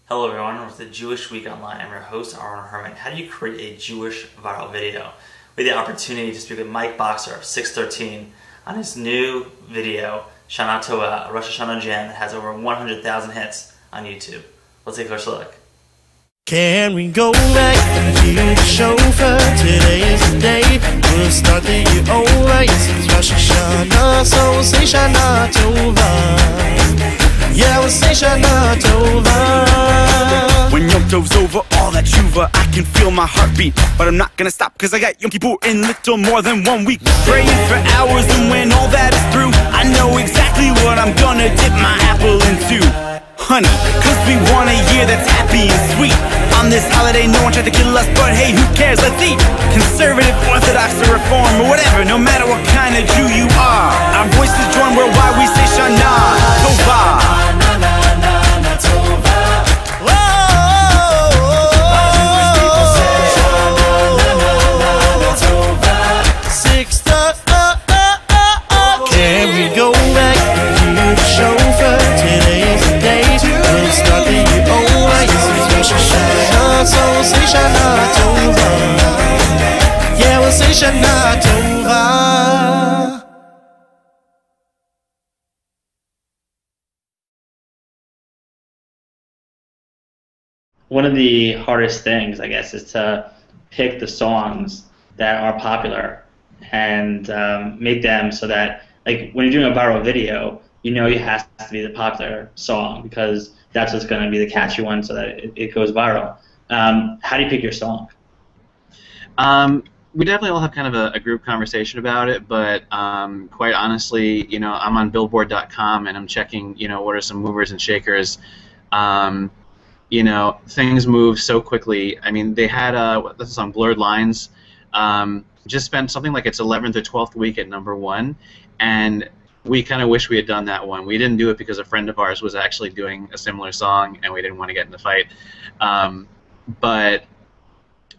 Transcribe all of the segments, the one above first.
Hello everyone, with the Jewish Week Online. I'm your host, Aaron Herman. How do you create a Jewish viral video? We had the opportunity to speak with Mike Boxer of 613 on his new video, Shana Tova, a Rosh Hashanah Jam that has over 100,000 hits on YouTube. Let's take a closer look. Can we go back and cue the chauffeur? Today is the day we'll start the year over. Yes, it's Rosh Hashanah, so we'll say Shana Tova. Yeah, we'll say Shana Tova. When Yom Tov's over, all that tshuva, I can feel my heartbeat. But I'm not gonna stop, cause I got Yom Kippur in little more than 1 week. Praying for hours, and when all that is through, I know exactly what I'm gonna dip my apple into. Honey, cause we want a year that's happy and sweet. On this holiday, no one tried to kill us, but hey, who cares? Let's eat. Conservative, Orthodox, or Reform, or whatever, no matter what kind of Jew you are. Our voices join worldwide, we say Shana Tova. Shana Tova. One of the hardest things, I guess, is to pick the songs that are popular and make them so that, like, when you're doing a viral video, you know it has to be the popular song because that's what's going to be the catchy one so that it goes viral. How do you pick your song? We definitely all have kind of a group conversation about it, but quite honestly, you know, I'm on Billboard.com and I'm checking, you know, what are some movers and shakers. You know, things move so quickly. I mean, they had what's the song, Blurred Lines, just spent something like its 11th or 12th week at #1, and we kind of wish we had done that one. We didn't do it because a friend of ours was actually doing a similar song, and we didn't want to get in a fight. But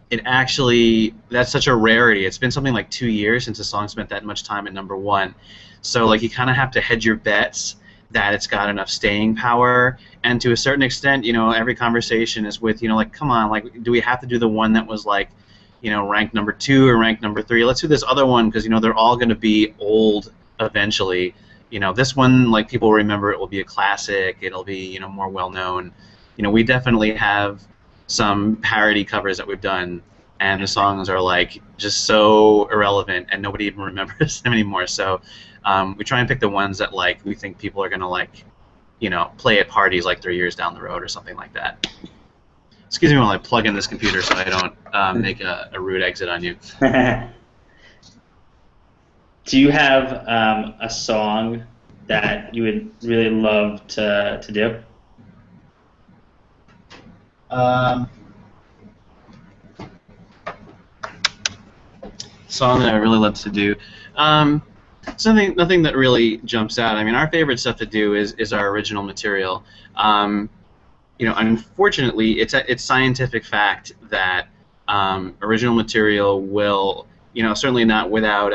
it actually, that's such a rarity. It's been something like 2 years since a song spent that much time at #1. So like you kind of have to hedge your bets that it's got enough staying power. And to a certain extent, you know, every conversation is with, you know, like, come on, like, do we have to do the one that was like, you know, ranked #2 or ranked #3? Let's do this other one because, you know, they're all going to be old eventually. You know, this one, like, people remember it will be a classic. It'll be, you know, more well-known. You know, we definitely have some parody covers that we've done, and the songs are like just so irrelevant, and nobody even remembers them anymore. So we try and pick the ones that like we think people are gonna like, you know, play at parties like 3 years down the road or something like that. Excuse me while I plug in this computer so I don't make a rude exit on you. Do you have a song that you would really love to do? Song that I really love to do. Nothing that really jumps out. I mean, our favorite stuff to do is our original material. You know, unfortunately, it's scientific fact that original material will, you know, certainly not without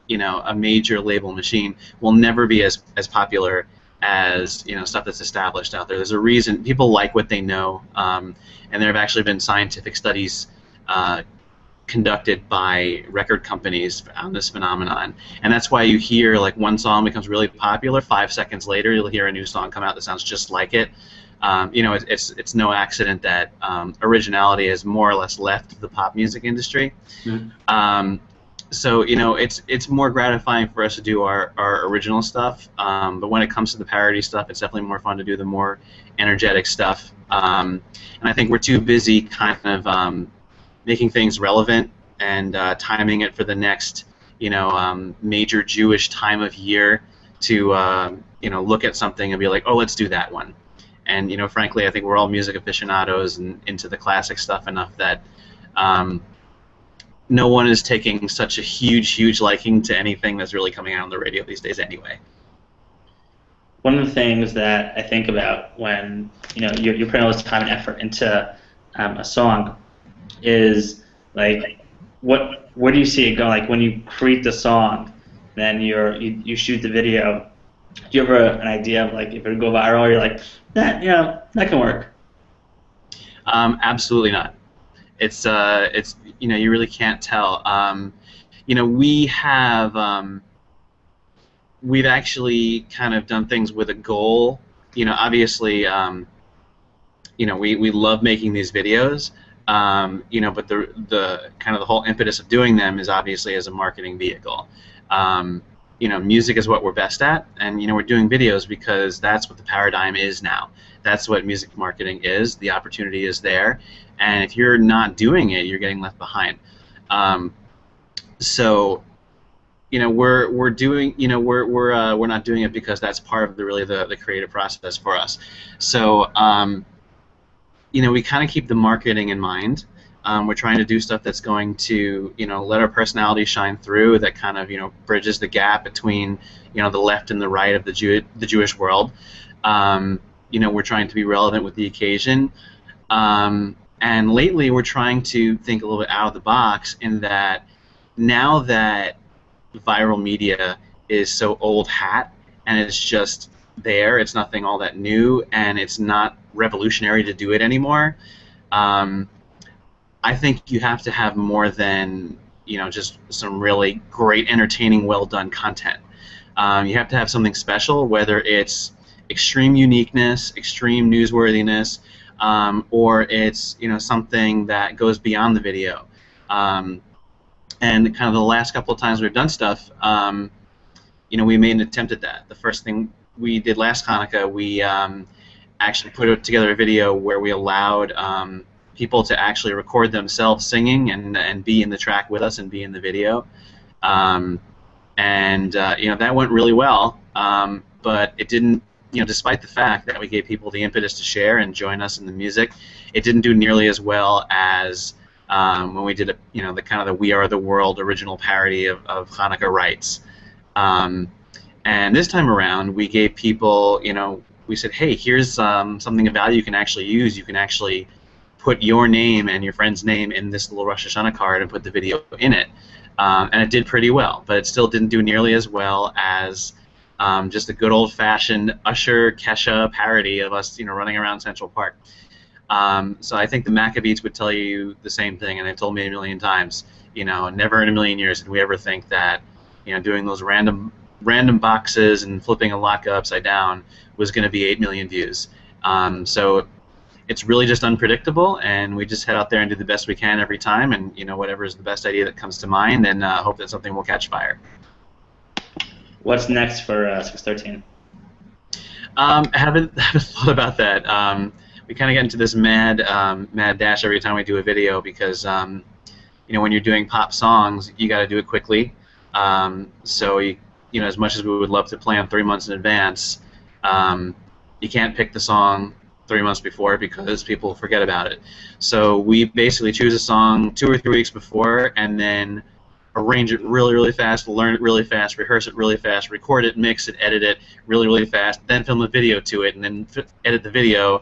you know, a major label machine, will never be as popular as, you know, stuff that's established out there. There's a reason people like what they know, and there have actually been scientific studies conducted by record companies on this phenomenon, and that's why you hear like one song becomes really popular, 5 seconds later you'll hear a new song come out that sounds just like it. You know, it's no accident that originality has more or less left the pop music industry. Mm-hmm. So, you know, it's more gratifying for us to do our original stuff, but when it comes to the parody stuff, it's definitely more fun to do the more energetic stuff. And I think we're too busy kind of making things relevant and timing it for the next, you know, major Jewish time of year to, you know, look at something and be like, oh, let's do that one. And, you know, frankly, I think we're all music aficionados and into the classic stuff enough that no one is taking such a huge liking to anything that's really coming out on the radio these days anyway. One of the things that I think about when, you know, you're putting all this time and effort into a song is, like, where do you see it going? Like, when you create the song, then you shoot the video, do you have an idea of, like, if it would go viral, you're like, that, you know, that can work? Absolutely not. It's you know, you really can't tell. You know, we have we've actually kind of done things with a goal. You know, obviously, you know, we love making these videos. You know, but the kind of the whole impetus of doing them is obviously as a marketing vehicle. You know, music is what we're best at, and you know, we're doing videos because that's what the paradigm is now. That's what music marketing is. The opportunity is there, and if you're not doing it, you're getting left behind. So, you know, we're doing, you know, we're not doing it because that's part of the creative process for us. So, you know, we kind of keep the marketing in mind. We're trying to do stuff that's going to, you know, let our personality shine through, that kind of, you know, bridges the gap between, you know, the left and the right of the Jewish world. You know, we're trying to be relevant with the occasion. And lately we're trying to think a little bit out of the box, in that now that viral media is so old hat and it's just there, it's nothing all that new, and it's not revolutionary to do it anymore. I think you have to have more than, you know, just some really great, entertaining, well-done content. You have to have something special, whether it's extreme uniqueness, extreme newsworthiness, or it's, you know, something that goes beyond the video. And kind of the last couple of times we've done stuff, you know, we made an attempt at that. The first thing we did last Hanukkah, we actually put together a video where we allowed people to actually record themselves singing and be in the track with us and be in the video. You know, that went really well, but it didn't, you know, despite the fact that we gave people the impetus to share and join us in the music, it didn't do nearly as well as when we did, you know, the kind of the We Are the World original parody of Hanukkah Rights. And this time around, we gave people, you know, we said, hey, here's something of value you can actually use. You can actually put your name and your friend's name in this little Rosh Hashanah card and put the video in it. And it did pretty well, but it still didn't do nearly as well as just a good old-fashioned Usher Kesha parody of us, you know, running around Central Park. So I think the Maccabees would tell you the same thing, and they've told me a million times. You know, never in a million years did we ever think that, you know, doing those random boxes and flipping a latke upside down was going to be 8 million views. So it's really just unpredictable, and we just head out there and do the best we can every time, and, you know, whatever is the best idea that comes to mind, and hope that something will catch fire. What's next for 613? I haven't thought about that. We kind of get into this mad dash every time we do a video because, you know, when you're doing pop songs, you got to do it quickly. So you know, as much as we would love to plan 3 months in advance, you can't pick the song 3 months before because people forget about it. So we basically choose a song 2 or 3 weeks before, and then arrange it really, really fast, learn it really fast, rehearse it really fast, record it, mix it, edit it really, really fast, then film a video to it, and then edit the video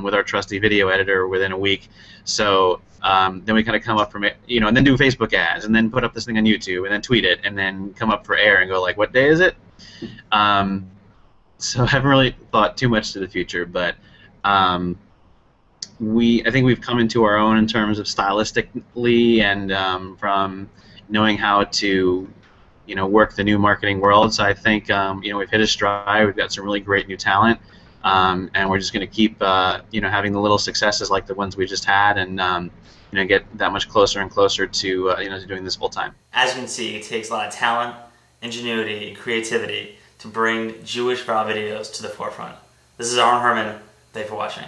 with our trusty video editor within a week. So then we kind of come up from it, you know, and then do Facebook ads, and then put up this thing on YouTube, and then tweet it, and then come up for air and go like, what day is it? So I haven't really thought too much to the future, but I think we've come into our own in terms of stylistically and from knowing how to, you know, work the new marketing world. So I think, you know, we've hit a stride. We've got some really great new talent, and we're just going to keep, you know, having the little successes like the ones we just had, and you know, get that much closer and closer to, you know, to doing this full time. As you can see, it takes a lot of talent, ingenuity, and creativity to bring Jewish viral videos to the forefront. This is Aaron Herman. Thanks for watching.